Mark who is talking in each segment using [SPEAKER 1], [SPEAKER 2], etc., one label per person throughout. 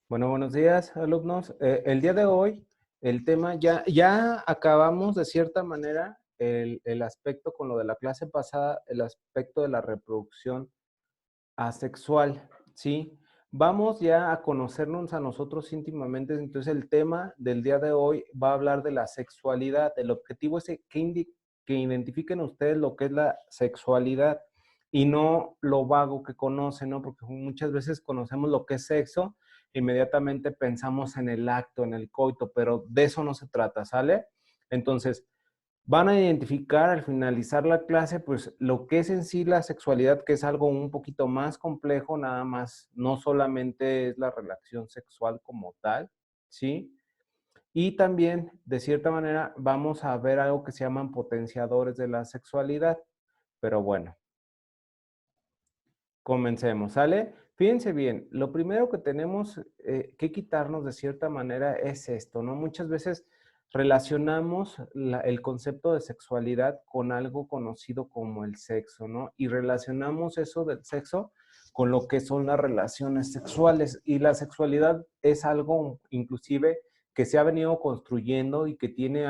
[SPEAKER 1] Bueno, buenos días, alumnos. El día de hoy, el tema ya acabamos de cierta manera el aspecto con lo de la clase pasada, el aspecto de la reproducción asexual, ¿sí? Vamos ya a conocernos a nosotros íntimamente, entonces el tema del día de hoy va a hablar de la sexualidad. El objetivo es que identifiquen ustedes lo que es la sexualidad y no lo vago que conocen, ¿no? Porque muchas veces conocemos lo que es sexo, inmediatamente pensamos en el acto, en el coito, pero de eso no se trata, ¿sale? Entonces, van a identificar al finalizar la clase, pues lo que es en sí la sexualidad, que es algo un poquito más complejo, nada más, no solamente es la relación sexual como tal, ¿sí? Y también, de cierta manera, vamos a ver algo que se llaman potenciadores de la sexualidad. Pero bueno, comencemos, ¿sale? Fíjense bien, lo primero que tenemos que quitarnos de cierta manera es esto, ¿no? Muchas veces relacionamos el concepto de sexualidad con algo conocido como el sexo, ¿no? Y relacionamos eso del sexo con lo que son las relaciones sexuales. Y la sexualidad es algo inclusive que se ha venido construyendo y que tiene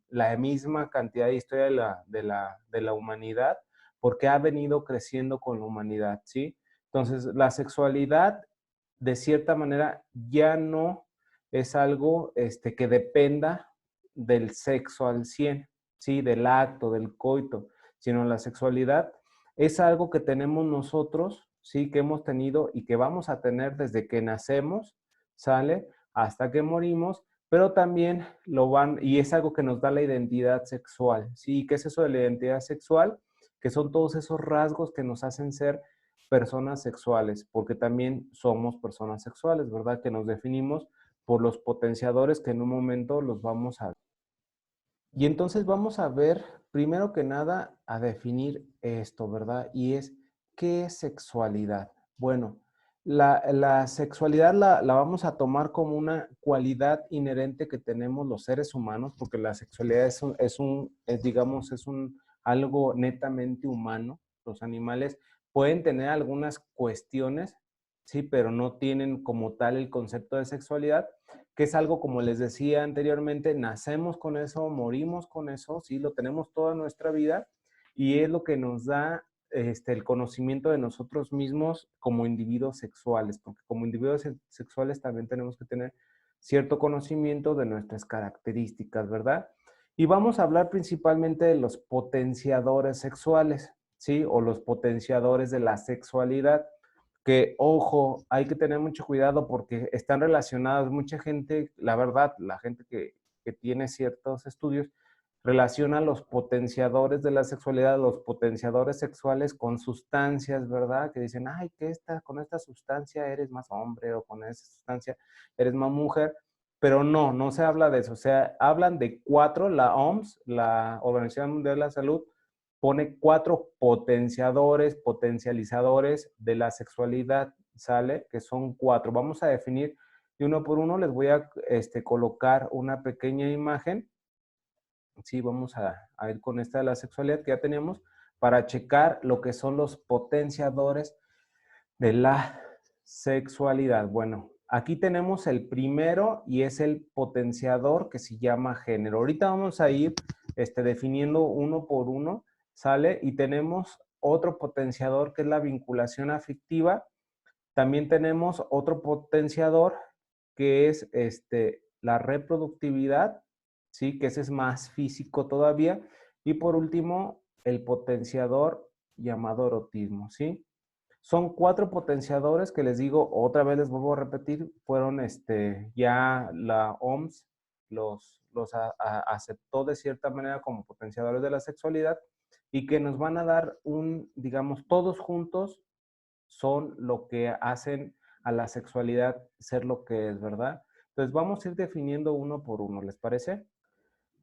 [SPEAKER 1] la misma cantidad de historia de la humanidad porque ha venido creciendo con la humanidad, ¿sí? Entonces, la sexualidad, de cierta manera, ya no es algo que dependa del sexo al 100, ¿sí? Del acto, del coito, sino la sexualidad es algo que tenemos nosotros, ¿sí? Que hemos tenido y que vamos a tener desde que nacemos, ¿sale? Hasta que morimos, pero también lo van, y es algo que nos da la identidad sexual, ¿sí? ¿Qué es eso de la identidad sexual? Que son todos esos rasgos que nos hacen ser personas sexuales, porque también somos personas sexuales, ¿verdad? Que nos definimos por los potenciadores que en un momento los vamos a ver. Y entonces vamos a ver, primero que nada, a definir esto, ¿verdad? Y es, ¿qué es sexualidad? Bueno, la sexualidad la vamos a tomar como una cualidad inherente que tenemos los seres humanos, porque la sexualidad digamos, algo netamente humano. Los animales pueden tener algunas cuestiones, sí, pero no tienen como tal el concepto de sexualidad, que es algo, como les decía anteriormente, nacemos con eso, morimos con eso, sí, lo tenemos toda nuestra vida y es lo que nos da el conocimiento de nosotros mismos como individuos sexuales, porque como individuos sexuales también tenemos que tener cierto conocimiento de nuestras características, ¿verdad? Y vamos a hablar principalmente de los potenciadores sexuales, ¿sí? O los potenciadores de la sexualidad que, ojo, hay que tener mucho cuidado porque están relacionados mucha gente, la verdad, la gente que tiene ciertos estudios, relaciona los potenciadores de la sexualidad, los potenciadores sexuales con sustancias, ¿verdad? Que dicen, ay, que con esta sustancia eres más hombre o con esta sustancia eres más mujer, pero no se habla de eso, o sea, hablan de cuatro, la OMS, la Organización Mundial de la Salud, pone cuatro potenciadores, potencializadores de la sexualidad, ¿sale? Que son cuatro. Vamos a definir y uno por uno les voy a colocar una pequeña imagen. Sí, vamos a ir con esta de la sexualidad que ya tenemos para checar lo que son los potenciadores de la sexualidad. Bueno, aquí tenemos el primero y es el potenciador que se llama género. Ahorita vamos a ir definiendo uno por uno, ¿sale? Y tenemos otro potenciador que es la vinculación afectiva. También tenemos otro potenciador que es la reproductividad, ¿sí? Que ese es más físico todavía. Y por último, el potenciador llamado erotismo, ¿sí? Son cuatro potenciadores que les digo, otra vez les vuelvo a repetir, fueron ya la OMS aceptó de cierta manera como potenciadores de la sexualidad y que nos van a dar digamos, todos juntos son lo que hacen a la sexualidad ser lo que es, ¿verdad? Entonces vamos a ir definiendo uno por uno, ¿les parece?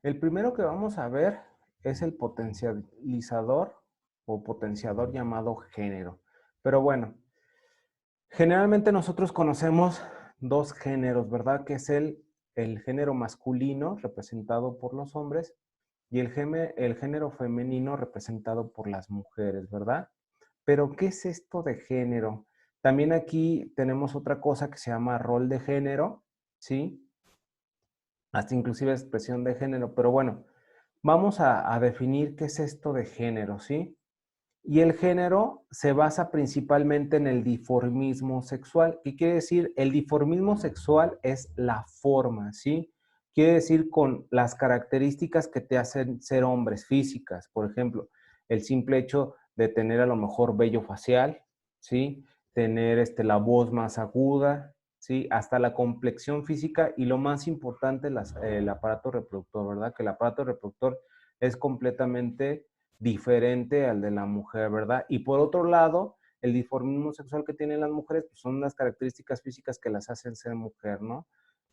[SPEAKER 1] El primero que vamos a ver es el potencializador o potenciador llamado género. Pero bueno, generalmente nosotros conocemos dos géneros, ¿verdad? Que es el género masculino representado por los hombres y el género femenino representado por las mujeres, ¿verdad? Pero, ¿qué es esto de género? También aquí tenemos otra cosa que se llama rol de género, ¿sí? Hasta inclusive expresión de género, pero bueno, vamos a definir qué es esto de género, ¿sí? Y el género se basa principalmente en el dimorfismo sexual. ¿Qué quiere decir? El dimorfismo sexual es la forma, ¿sí? Quiere decir con las características que te hacen ser hombres físicas. Por ejemplo, el simple hecho de tener a lo mejor vello facial, ¿sí? Tener la voz más aguda, ¿sí? Hasta la complexión física y lo más importante, el aparato reproductor, ¿verdad? Que el aparato reproductor es completamente diferente al de la mujer, ¿verdad? Y por otro lado, el dimorfismo sexual que tienen las mujeres pues son las características físicas que las hacen ser mujer, ¿no?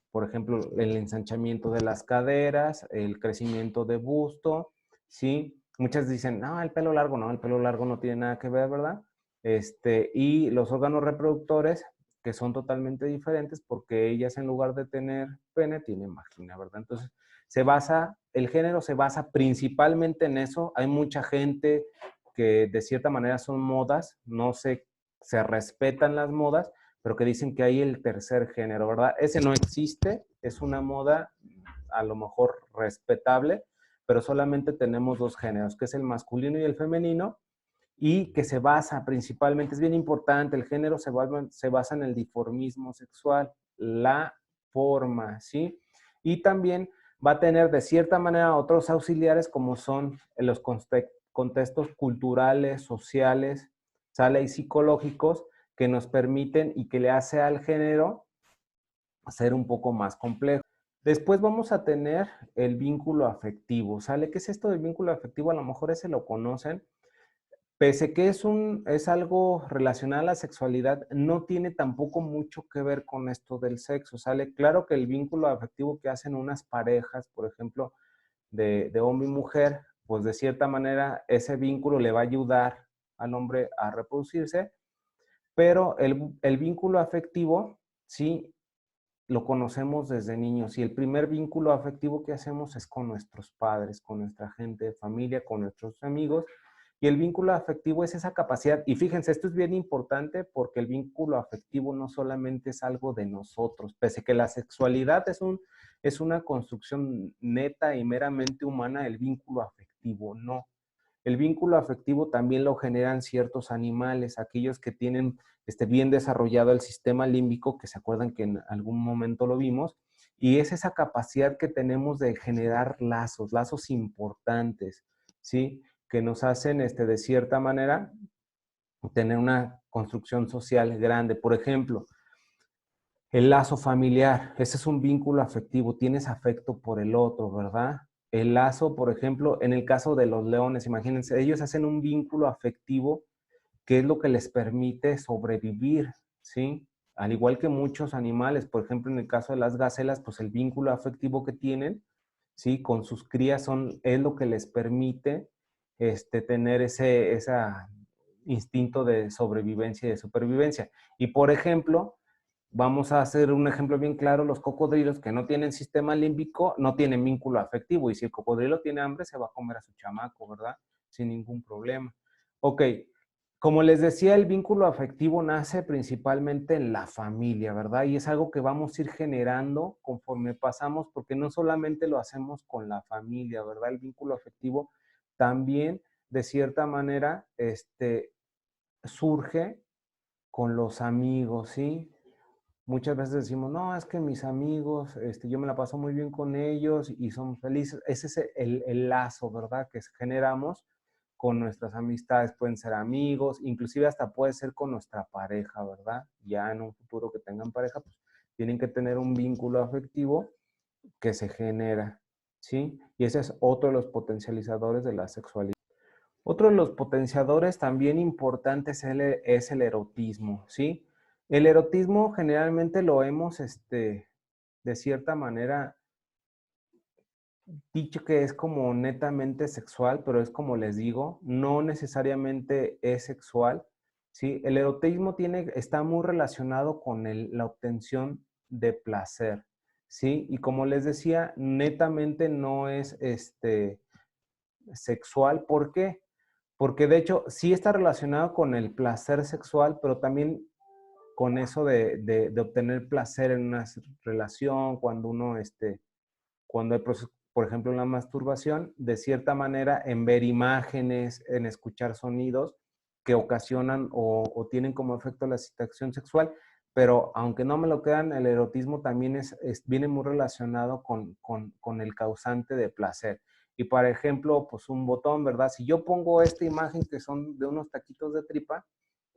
[SPEAKER 1] Por ejemplo, el ensanchamiento de las caderas, el crecimiento de busto, ¿sí? Muchas dicen, no, el pelo largo, no, el pelo largo no tiene nada que ver, ¿verdad? Y los órganos reproductores, que son totalmente diferentes porque ellas en lugar de tener pene, tienen vagina, ¿verdad? Entonces, el género se basa principalmente en eso. Hay mucha gente que de cierta manera son modas, no se respetan las modas, pero que dicen que hay el tercer género, ¿verdad? Ese no existe, es una moda a lo mejor respetable, pero solamente tenemos dos géneros, que es el masculino y el femenino, y que se basa principalmente, es bien importante, el género se basa en el dimorfismo sexual, la forma, ¿sí? Y también va a tener de cierta manera otros auxiliares como son los contextos culturales, sociales, ¿sale? Y psicológicos que nos permiten y que le hace al género ser un poco más complejo. Después vamos a tener el vínculo afectivo, ¿sale? ¿Qué es esto del vínculo afectivo? A lo mejor ese lo conocen. Pese que es algo relacionado a la sexualidad, no tiene tampoco mucho que ver con esto del sexo, ¿sale? Claro que el vínculo afectivo que hacen unas parejas, por ejemplo, de hombre y mujer, pues de cierta manera ese vínculo le va a ayudar al hombre a reproducirse, pero el vínculo afectivo, sí, lo conocemos desde niños y el primer vínculo afectivo que hacemos es con nuestros padres, con nuestra gente de familia, con nuestros amigos. Y el vínculo afectivo es esa capacidad. Y fíjense, esto es bien importante porque el vínculo afectivo no solamente es algo de nosotros, pese que la sexualidad es una construcción neta y meramente humana, el vínculo afectivo no. El vínculo afectivo también lo generan ciertos animales, aquellos que tienen bien desarrollado el sistema límbico, que se acuerdan que en algún momento lo vimos, y es esa capacidad que tenemos de generar lazos importantes, ¿sí? Que nos hacen, de cierta manera, tener una construcción social grande. Por ejemplo, el lazo familiar, ese es un vínculo afectivo, tienes afecto por el otro, ¿verdad? El lazo, por ejemplo, en el caso de los leones, imagínense, ellos hacen un vínculo afectivo que es lo que les permite sobrevivir, ¿sí? Al igual que muchos animales, por ejemplo, en el caso de las gacelas, pues el vínculo afectivo que tienen, ¿sí? Con sus crías es lo que les permite tener ese instinto de sobrevivencia y de supervivencia. Y por ejemplo, vamos a hacer un ejemplo bien claro, los cocodrilos que no tienen sistema límbico, no tienen vínculo afectivo, y si el cocodrilo tiene hambre, se va a comer a su chamaco, ¿verdad? Sin ningún problema. Ok, como les decía, el vínculo afectivo nace principalmente en la familia, ¿verdad? Y es algo que vamos a ir generando conforme pasamos, porque no solamente lo hacemos con la familia, ¿verdad? El vínculo afectivo también, de cierta manera, surge con los amigos, ¿sí? Muchas veces decimos, no, es que mis amigos, yo me la paso muy bien con ellos y somos felices. Ese es el lazo, ¿verdad? Que generamos con nuestras amistades. Pueden ser amigos, inclusive hasta puede ser con nuestra pareja, ¿verdad? Ya en un futuro que tengan pareja, pues tienen que tener un vínculo afectivo que se genera, ¿sí? Y ese es otro de los potencializadores de la sexualidad. Otro de los potenciadores también importantes es el erotismo, ¿sí? El erotismo generalmente lo hemos, de cierta manera, dicho que es como netamente sexual, pero es como les digo, no necesariamente es sexual, ¿sí? El erotismo está muy relacionado con la obtención de placer, ¿sí? Y como les decía, netamente no es, sexual. ¿Por qué? Porque de hecho sí está relacionado con el placer sexual, pero también con eso de obtener placer en una relación, cuando uno, cuando hay procesos, por ejemplo, en la masturbación, de cierta manera, en ver imágenes, en escuchar sonidos que ocasionan o tienen como efecto la excitación sexual, pero aunque no me lo crean, el erotismo también viene muy relacionado con el causante de placer. Y, por ejemplo, pues un botón, ¿verdad? Si yo pongo esta imagen que son de unos taquitos de tripa,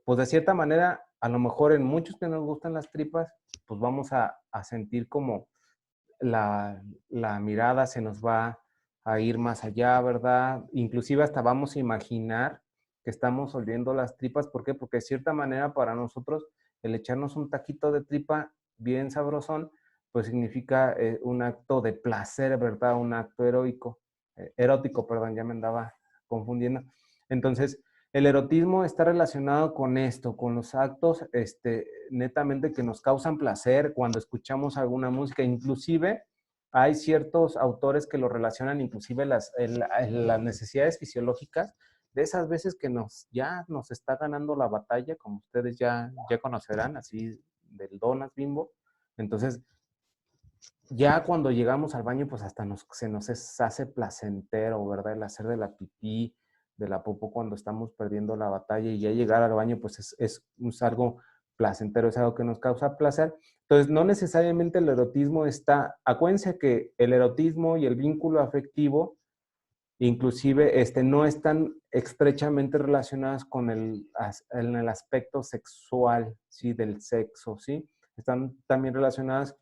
[SPEAKER 1] pues de cierta manera, a lo mejor en muchos que nos gustan las tripas, pues vamos a sentir como la mirada se nos va a ir más allá, ¿verdad? Inclusive hasta vamos a imaginar que estamos oliendo las tripas. ¿Por qué? Porque de cierta manera para nosotros el echarnos un taquito de tripa bien sabrosón, pues significa un acto de placer, ¿verdad? Un acto heroico, erótico, perdón, ya me andaba confundiendo. Entonces, el erotismo está relacionado con esto, con los actos netamente que nos causan placer cuando escuchamos alguna música. Inclusive hay ciertos autores que lo relacionan inclusive las necesidades fisiológicas de esas veces que ya nos está ganando la batalla, como ustedes ya conocerán, así del Donas Bimbo. Entonces, ya cuando llegamos al baño, pues hasta se nos hace placentero, ¿verdad? El hacer de la pipí, de la popó cuando estamos perdiendo la batalla, y ya llegar al baño, pues es algo placentero, es algo que nos causa placer. Entonces, no necesariamente el erotismo acuérdense que el erotismo y el vínculo afectivo, inclusive, no están estrechamente relacionadas en el aspecto sexual, ¿sí? Del sexo, ¿sí? Están también relacionadas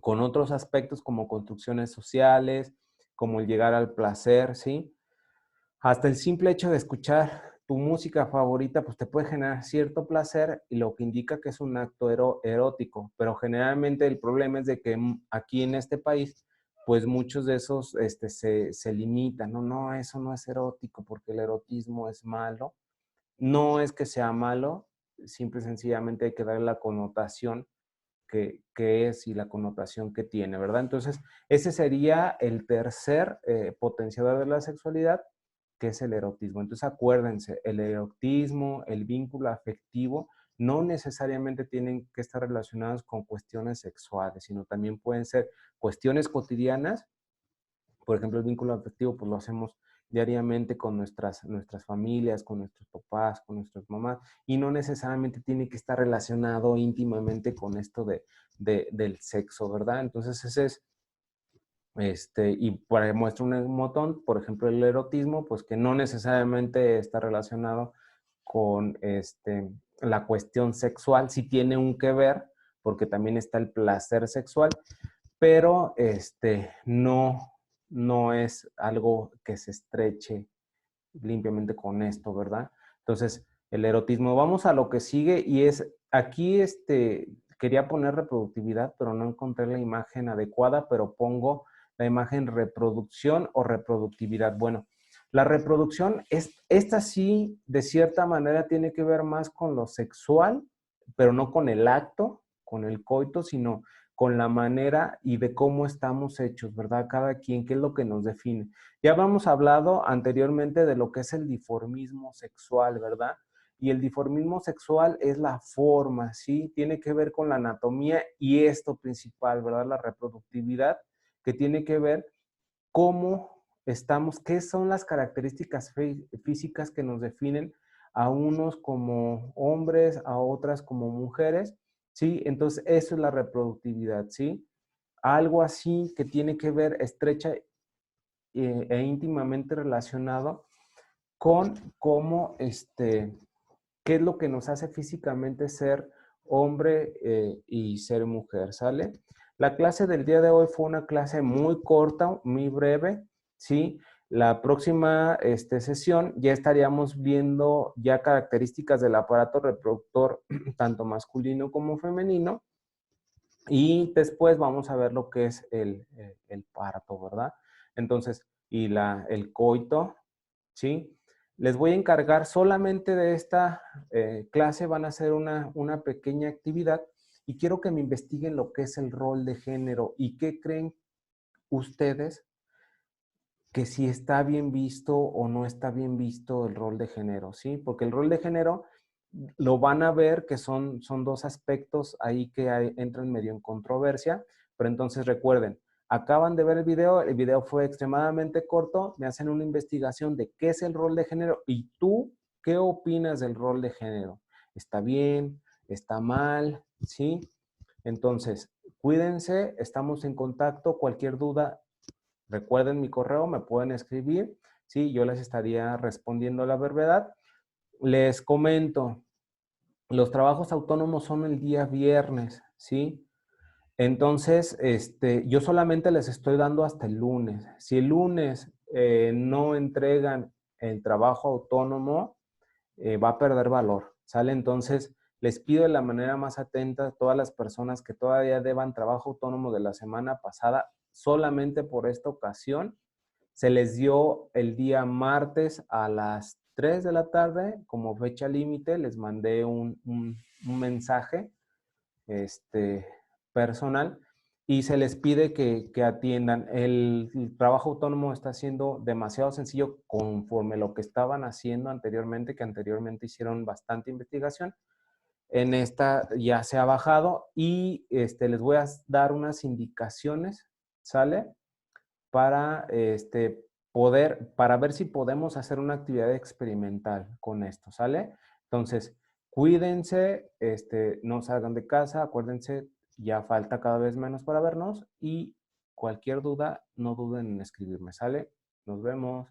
[SPEAKER 1] con otros aspectos como construcciones sociales, como el llegar al placer, ¿sí? Hasta el simple hecho de escuchar tu música favorita, pues te puede generar cierto placer, y lo que indica que es un acto erótico. Pero generalmente el problema es de que aquí en este país, pues muchos de esos se limitan, ¿no? No, eso no es erótico porque el erotismo es malo. No es que sea malo, simple y sencillamente hay que darle la connotación que es y la connotación que tiene, ¿verdad? Entonces, ese sería el tercer potenciador de la sexualidad, que es el erotismo. Entonces, acuérdense, el erotismo, el vínculo afectivo, no necesariamente tienen que estar relacionados con cuestiones sexuales, sino también pueden ser cuestiones cotidianas. Por ejemplo, el vínculo afectivo, pues lo hacemos diariamente con nuestras familias, con nuestros papás, con nuestras mamás, y no necesariamente tiene que estar relacionado íntimamente con esto del sexo, ¿verdad? Entonces ese es, y para muestra un botón, por ejemplo, el erotismo, pues que no necesariamente está relacionado con la cuestión sexual, sí tiene un que ver, porque también está el placer sexual, pero no es algo que se estreche limpiamente con esto, ¿verdad? Entonces, el erotismo. Vamos a lo que sigue, y aquí quería poner reproductividad, pero no encontré la imagen adecuada, pero pongo la imagen reproducción o reproductividad. Bueno, la reproducción, esta sí, de cierta manera, tiene que ver más con lo sexual, pero no con el acto, con el coito, sino con la manera y de cómo estamos hechos, ¿verdad? Cada quien, qué es lo que nos define. Ya habíamos hablado anteriormente de lo que es el dimorfismo sexual, ¿verdad? Y el dimorfismo sexual es la forma, ¿sí? Tiene que ver con la anatomía y esto principal, ¿verdad? La reproductividad, que tiene que ver cómo estamos, qué son las características físicas que nos definen a unos como hombres, a otras como mujeres, ¿sí? Entonces, eso es la reproductividad, ¿sí? Algo así que tiene que ver estrecha íntimamente relacionado con cómo, qué es lo que nos hace físicamente ser hombre y ser mujer, ¿sale? La clase del día de hoy fue una clase muy corta, muy breve, ¿sí? La próxima sesión ya estaríamos viendo ya características del aparato reproductor, tanto masculino como femenino, y después vamos a ver lo que es el parto, ¿verdad? Entonces, y el coito, ¿sí? Les voy a encargar solamente de esta clase, van a hacer una pequeña actividad, y quiero que me investiguen lo que es el rol de género y qué creen ustedes que si está bien visto o no está bien visto el rol de género, ¿sí? Porque el rol de género lo van a ver que son dos aspectos ahí que entran medio en controversia, pero entonces recuerden, acaban de ver el video fue extremadamente corto, me hacen una investigación de qué es el rol de género y tú, ¿qué opinas del rol de género? ¿Está bien? ¿Está mal? ¿Sí? Entonces, cuídense, estamos en contacto, cualquier duda, recuerden mi correo, me pueden escribir, ¿sí? Yo les estaría respondiendo a la brevedad. Les comento, los trabajos autónomos son el día viernes, ¿sí? Entonces, yo solamente les estoy dando hasta el lunes. Si el lunes no entregan el trabajo autónomo, va a perder valor, ¿sale? Entonces, les pido de la manera más atenta a todas las personas que todavía deban trabajo autónomo de la semana pasada, solamente por esta ocasión, se les dio el día martes a las 3 de la tarde como fecha límite, les mandé un mensaje este, personal y se les pide que atiendan. El trabajo autónomo está siendo demasiado sencillo conforme lo que estaban haciendo anteriormente, que anteriormente hicieron bastante investigación. En esta ya se ha bajado y les voy a dar unas indicaciones, ¿sale? Para para ver si podemos hacer una actividad experimental con esto, ¿sale? Entonces, cuídense, no salgan de casa, acuérdense, ya falta cada vez menos para vernos y cualquier duda, no duden en escribirme, ¿sale? Nos vemos.